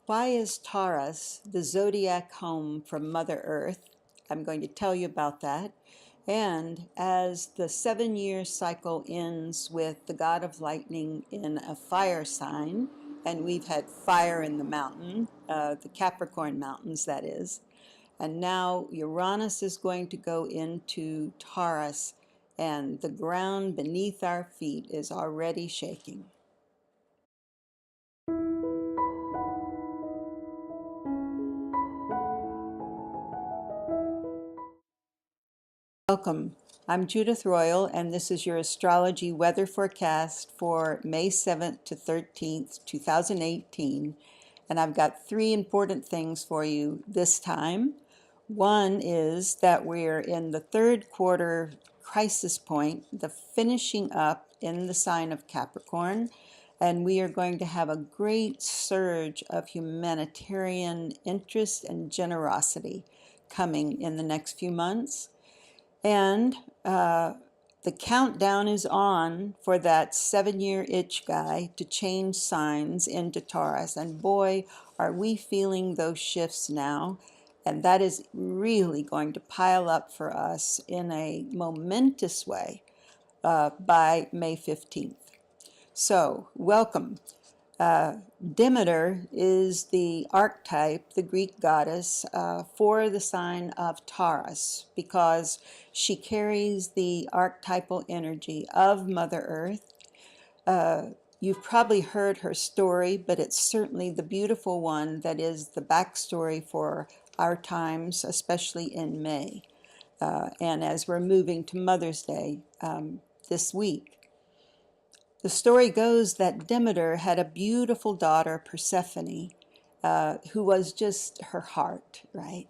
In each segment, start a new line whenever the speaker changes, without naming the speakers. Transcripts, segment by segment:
Why is Taurus the zodiac home from Mother Earth? I'm going to tell you about that. And as the 7-year cycle ends with the god of lightning in a fire sign, and we've had fire in the mountain, the Capricorn mountains, that is. And now Uranus is going to go into Taurus, and the ground beneath our feet is already shaking. Welcome. I'm Judith Royal, and this is your astrology weather forecast for May 7th to 13th, 2018. And I've got 3 important things for you this time. One is that we're in the 3rd quarter crisis point, the finishing up in the sign of Capricorn, and we are going to have a great surge of humanitarian interest and generosity coming in the next few months. And the countdown is on for that 7-year itch guy to change signs into Taurus. And boy, are we feeling those shifts now. And that is really going to pile up for us in a momentous way by May 15th. So, welcome. Demeter is the archetype, the Greek goddess, for the sign of Taurus, because she carries the archetypal energy of Mother Earth. You've probably heard her story, but it's certainly the beautiful one that is the backstory for our times, especially in May, and as we're moving to Mother's Day this week. The story goes that Demeter had a beautiful daughter, Persephone, who was just her heart, right?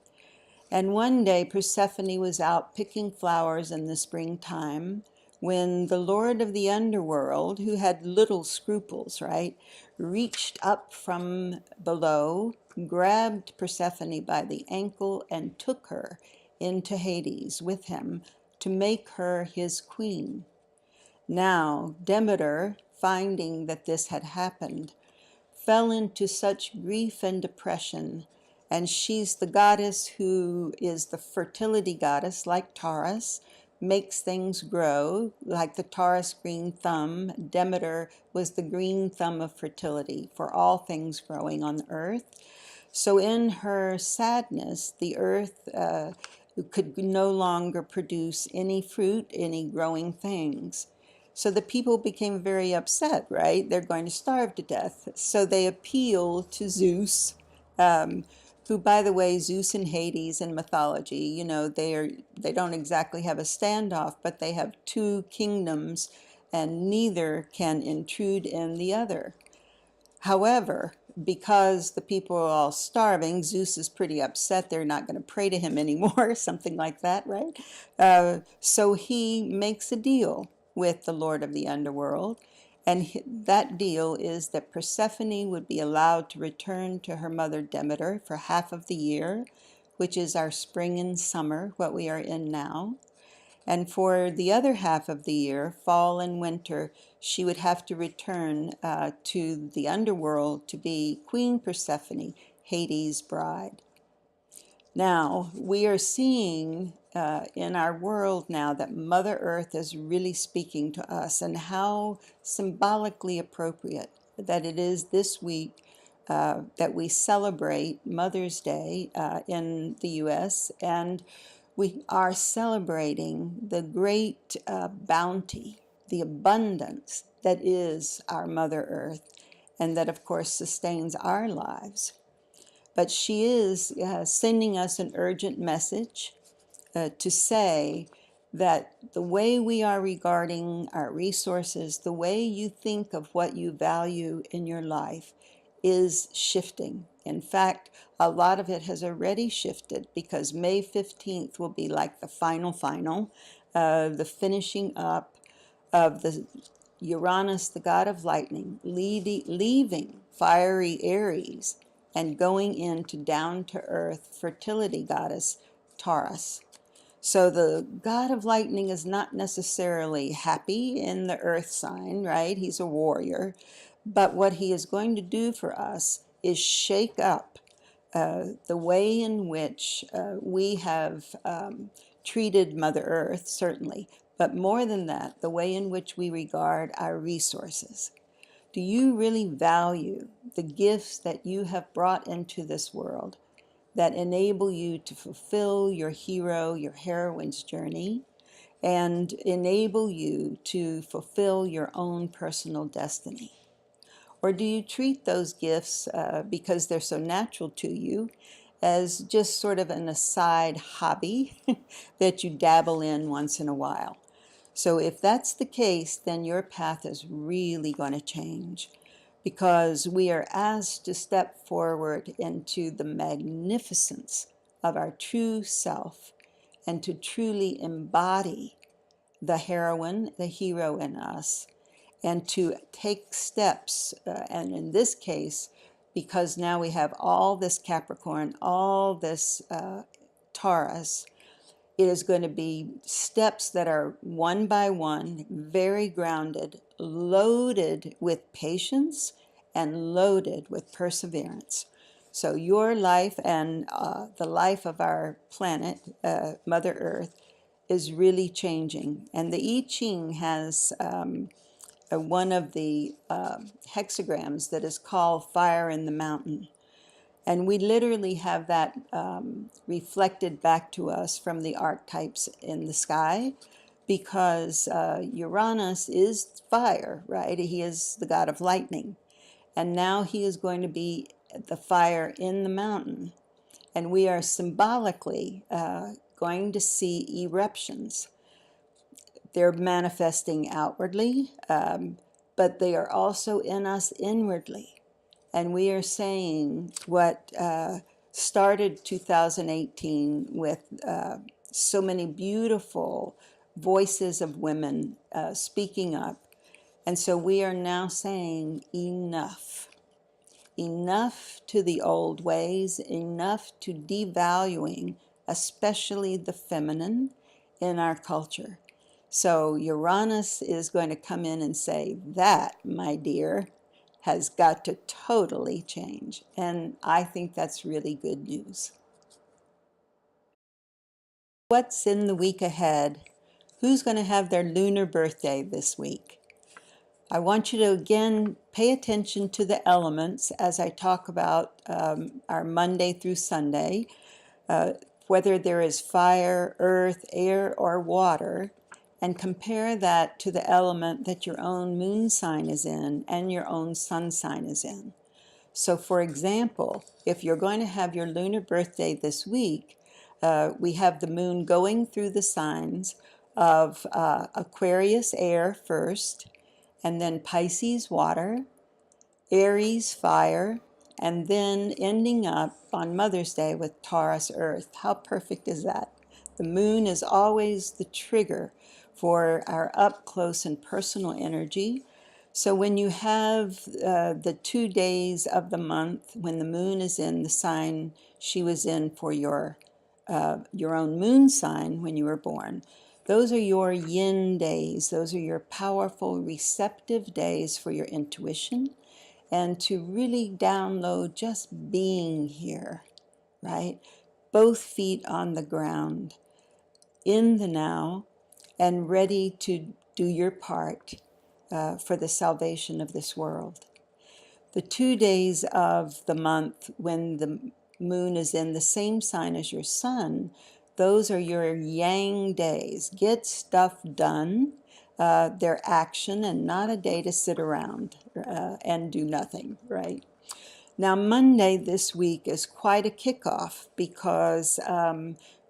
And one day Persephone was out picking flowers in the springtime when the Lord of the underworld, who had little scruples, right, reached up from below, grabbed Persephone by the ankle, and took her into Hades with him to make her his queen. Now, Demeter, finding that this had happened, fell into such grief and depression, and she's the goddess who is the fertility goddess, like Taurus, makes things grow, like the Taurus green thumb. Demeter was the green thumb of fertility for all things growing on the earth. So in her sadness, the earth could no longer produce any fruit, any growing things. So the people became very upset, right? They're going to starve to death. So they appeal to Zeus, who, by the way, Zeus and Hades in mythology, you know, they don't exactly have a standoff, but they have 2 kingdoms, and neither can intrude in the other. However, because the people are all starving, Zeus is pretty upset. They're not going to pray to him anymore, something like that, right? So he makes a deal with the Lord of the underworld, and that deal is that Persephone would be allowed to return to her mother Demeter for half of the year, which is our spring and summer, what we are in now. And for the other half of the year, fall and winter, she would have to return to the underworld to be Queen Persephone, Hades' bride. Now, we are seeing in our world now that Mother Earth is really speaking to us, and how symbolically appropriate that it is this week that we celebrate Mother's Day in the U.S., and we are celebrating the great bounty, the abundance that is our Mother Earth, and that, of course, sustains our lives. But she is sending us an urgent message to say that the way we are regarding our resources, the way you think of what you value in your life is shifting. In fact, a lot of it has already shifted, because May 15th will be like the final, the finishing up of the Uranus, the god of lightning, leaving fiery Aries and going into down-to-earth fertility goddess Taurus. So the god of lightning is not necessarily happy in the earth sign, right? He's a warrior. But what he is going to do for us is shake up the way in which we have treated Mother Earth, certainly, but more than that, the way in which we regard our resources. Do you really value the gifts that you have brought into this world that enable you to fulfill your hero, your heroine's journey, and enable you to fulfill your own personal destiny? Or do you treat those gifts, because they're so natural to you, as just sort of an aside hobby that you dabble in once in a while? So if that's the case, then your path is really going to change, because we are asked to step forward into the magnificence of our true self and to truly embody the heroine, the hero in us, and to take steps. And in this case, because now we have all this Capricorn, all this Taurus, it is going to be steps that are one by one, very grounded, loaded with patience, and loaded with perseverance. So your life and the life of our planet, Mother Earth, is really changing. And the I Ching has one of the hexagrams that is called Fire in the Mountain. And we literally have that reflected back to us from the archetypes in the sky, because Uranus is fire, right? He is the god of lightning. And now he is going to be the fire in the mountain. And we are symbolically going to see eruptions. They're manifesting outwardly, but they are also in us inwardly. And we are saying what started 2018 with so many beautiful voices of women speaking up. And so we are now saying enough. Enough to the old ways, enough to devaluing, especially the feminine in our culture. So Uranus is going to come in and say, that, my dear, has got to totally change. And I think that's really good news. What's in the week ahead? Who's going to have their lunar birthday this week? I want you to, again, pay attention to the elements as I talk about our Monday through Sunday, whether there is fire, earth, air, or water, and compare that to the element that your own moon sign is in and your own sun sign is in. So, for example, if you're going to have your lunar birthday this week, we have the moon going through the signs of Aquarius air first, and then Pisces water, Aries fire, and then ending up on Mother's Day with Taurus earth. How perfect is that? The moon is always the trigger for our up close and personal energy. So when you have the 2 days of the month when the moon is in the sign she was in for your own moon sign when you were born, those are your yin days. Those are your powerful, receptive days for your intuition and to really download just being here, right? Both feet on the ground, in the now, and ready to do your part for the salvation of this world. The 2 days of the month when the moon is in the same sign as your sun, those are your yang days. Get stuff done. They're action and not a day to sit around and do nothing, right? Now, Monday this week is quite a kickoff because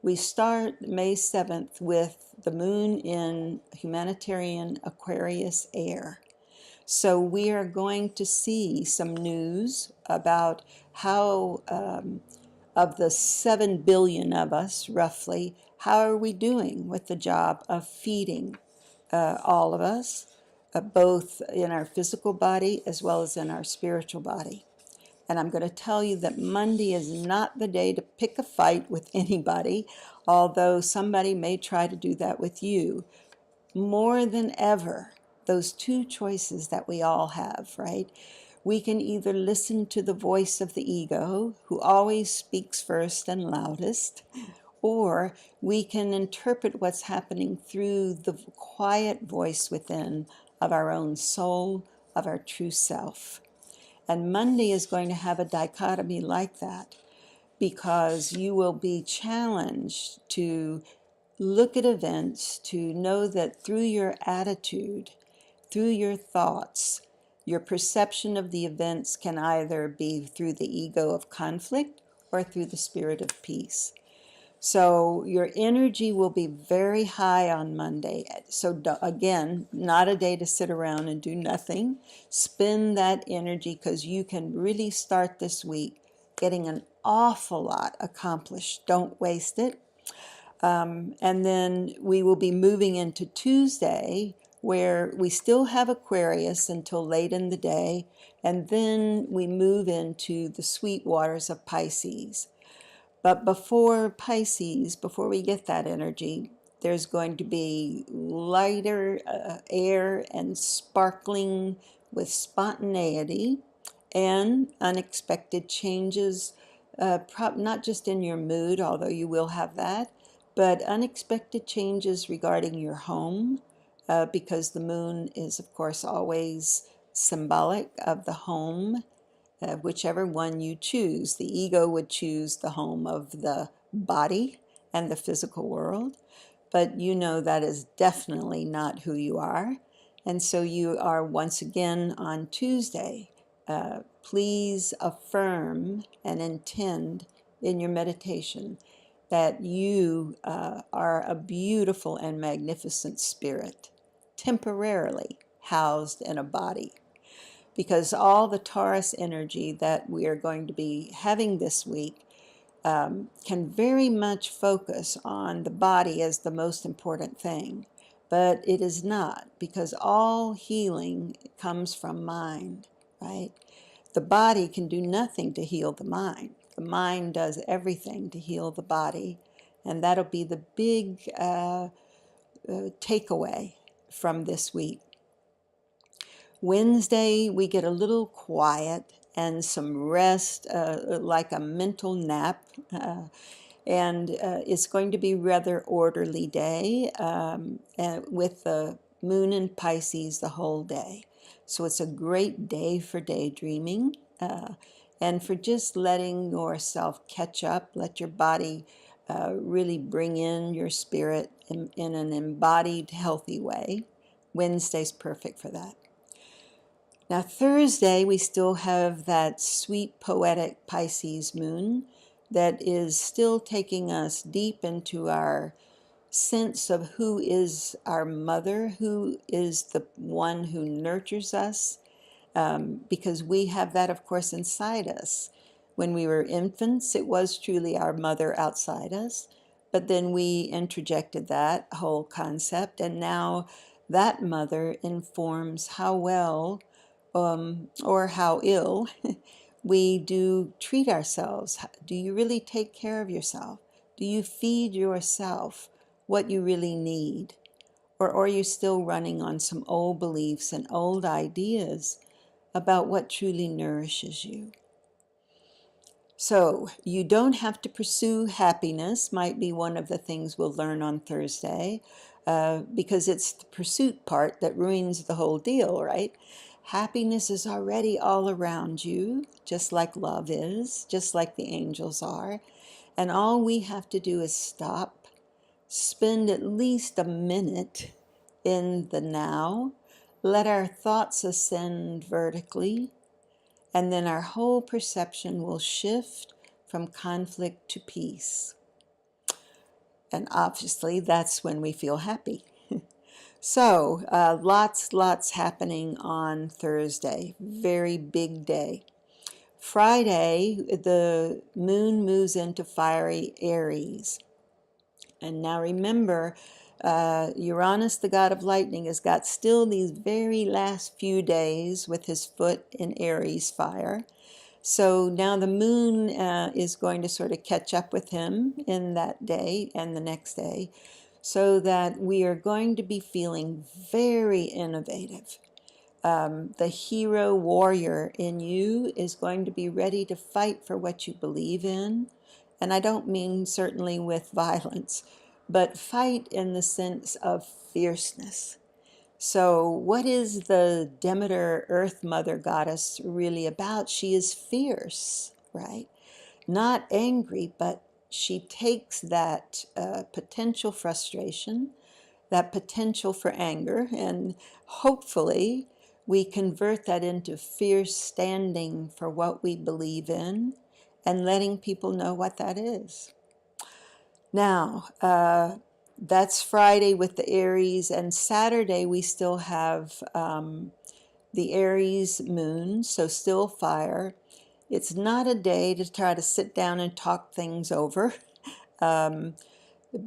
we start May 7th with the moon in humanitarian Aquarius air. So we are going to see some news about how, of the 7 billion of us, roughly, how are we doing with the job of feeding all of us, both in our physical body as well as in our spiritual body. And I'm going to tell you that Monday is not the day to pick a fight with anybody, although somebody may try to do that with you. More than ever, those two choices that we all have, right? We can either listen to the voice of the ego, who always speaks first and loudest, or we can interpret what's happening through the quiet voice within of our own soul, of our true self. And Monday is going to have a dichotomy like that, because you will be challenged to look at events, to know that through your attitude, through your thoughts, your perception of the events can either be through the ego of conflict or through the spirit of peace. So your energy will be very high on Monday. So again, not a day to sit around and do nothing. Spend that energy, because you can really start this week getting an awful lot accomplished. Don't waste it. And then we will be moving into Tuesday, where we still have Aquarius until late in the day. And then we move into the sweet waters of Pisces. But before Pisces, before we get that energy, there's going to be lighter air and sparkling with spontaneity and unexpected changes, not just in your mood, although you will have that, but unexpected changes regarding your home, because the moon is, of course, always symbolic of the home. Whichever one you choose. The ego would choose the home of the body and the physical world, but you know that is definitely not who you are. And so you are once again on Tuesday. Please affirm and intend in your meditation that you are a beautiful and magnificent spirit, temporarily housed in a body. Because all the Taurus energy that we are going to be having this week can very much focus on the body as the most important thing. But it is not, because all healing comes from mind, right? The body can do nothing to heal the mind. The mind does everything to heal the body. And that'll be the big takeaway from this week. Wednesday, we get a little quiet and some rest, like a mental nap. And it's going to be a rather orderly day, and with the moon in Pisces the whole day. So it's a great day for daydreaming, and for just letting yourself catch up, let your body really bring in your spirit in an embodied, healthy way. Wednesday's perfect for that. Now, Thursday, we still have that sweet, poetic Pisces moon that is still taking us deep into our sense of who is our mother, who is the one who nurtures us, because we have that, of course, inside us. When we were infants, it was truly our mother outside us, but then we interjected that whole concept, and now that mother informs how well or how ill we do treat ourselves. Do you really take care of yourself? Do you feed yourself what you really need? Or are you still running on some old beliefs and old ideas about what truly nourishes you? So you don't have to pursue happiness, might be one of the things we'll learn on Thursday, because it's the pursuit part that ruins the whole deal, right? Happiness is already all around you, just like love is, just like the angels are. And all we have to do is stop, spend at least a minute in the now, let our thoughts ascend vertically, and then our whole perception will shift from conflict to peace. And obviously, that's when we feel happy. So, lots happening on Thursday. Very big day. Friday, the moon moves into fiery Aries. And now remember, Uranus, the god of lightning, has got still these very last few days with his foot in Aries fire. So now the moon is going to sort of catch up with him in that day and the next day, so that we are going to be feeling very innovative, The hero warrior in you is going to be ready to fight for what you believe in. And I don't mean certainly with violence, but fight in the sense of fierceness. So what is the Demeter Earth Mother Goddess really about? She is fierce, right? Not angry, but she takes that potential frustration, that potential for anger, and hopefully we convert that into fierce standing for what we believe in and letting people know what that is. Now, that's Friday with the Aries, and Saturday we still have the Aries moon, so still fire. It's not a day to try to sit down and talk things over.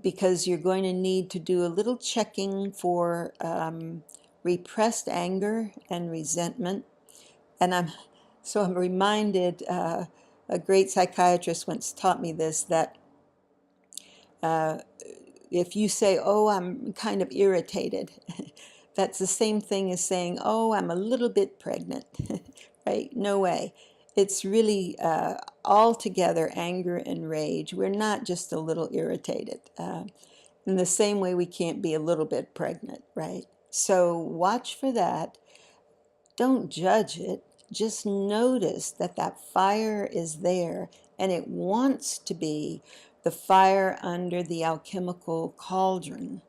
Because you're going to need to do a little checking for repressed anger and resentment. And I'm reminded, a great psychiatrist once taught me this, that if you say, oh, I'm kind of irritated, that's the same thing as saying, oh, I'm a little bit pregnant, right? No way. It's really altogether anger and rage. We're not just a little irritated. In the same way we can't be a little bit pregnant, right? So watch for that. Don't judge it. Just notice that that fire is there, and it wants to be the fire under the alchemical cauldron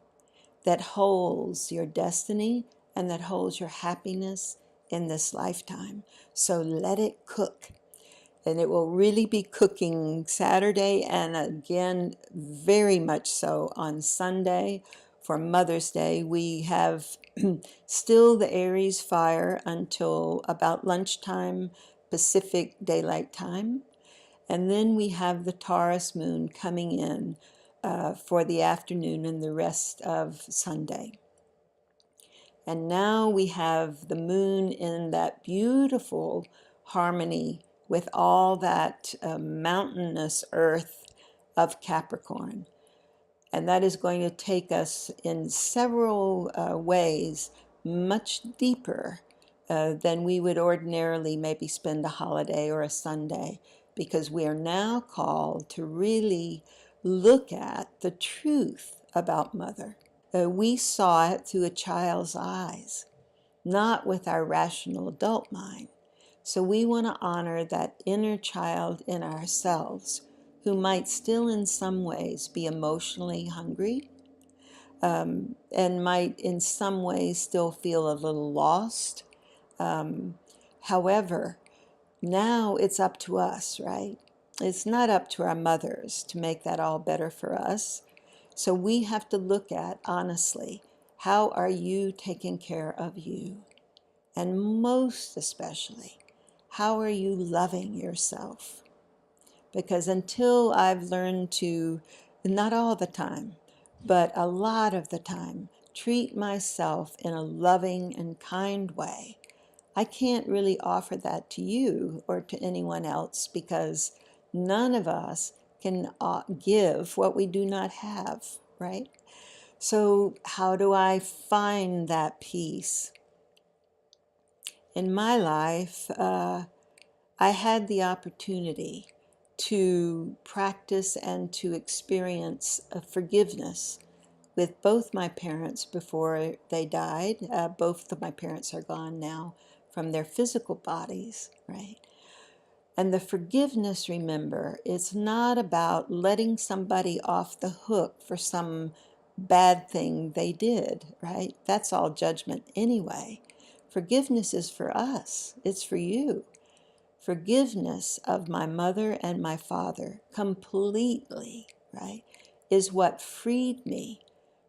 that holds your destiny and that holds your happiness in this lifetime. So let it cook. And it will really be cooking Saturday, and again, very much so on Sunday for Mother's Day. We have still the Aries fire until about lunchtime Pacific Daylight Time. And then we have the Taurus moon coming in for the afternoon and the rest of Sunday. And now we have the moon in that beautiful harmony with all that mountainous earth of Capricorn. And that is going to take us in several ways much deeper than we would ordinarily maybe spend a holiday or a Sunday, because we are now called to really look at the truth about Mother. We saw it through a child's eyes, not with our rational adult mind. So we want to honor that inner child in ourselves who might still in some ways be emotionally hungry, and might in some ways still feel a little lost. However, now it's up to us, right? It's not up to our mothers to make that all better for us. So we have to look at, honestly, how are you taking care of you? And most especially, how are you loving yourself? Because until I've learned to, not all the time, but a lot of the time, treat myself in a loving and kind way, I can't really offer that to you or to anyone else, because none of us can give what we do not have, right? So how do I find that peace? In my life, I had the opportunity to practice and to experience forgiveness with both my parents before they died. Both of my parents are gone now from their physical bodies, right? And the forgiveness, remember, it's not about letting somebody off the hook for some bad thing they did, right? That's all judgment anyway. Forgiveness is for us. It's for you. Forgiveness of my mother and my father completely, right, is what freed me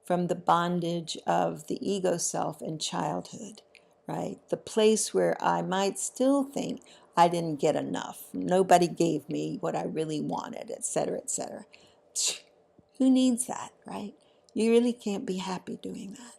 from the bondage of the ego self in childhood, right? The place where I might still think I didn't get enough. Nobody gave me what I really wanted, etc., etc. Who needs that, right? You really can't be happy doing that.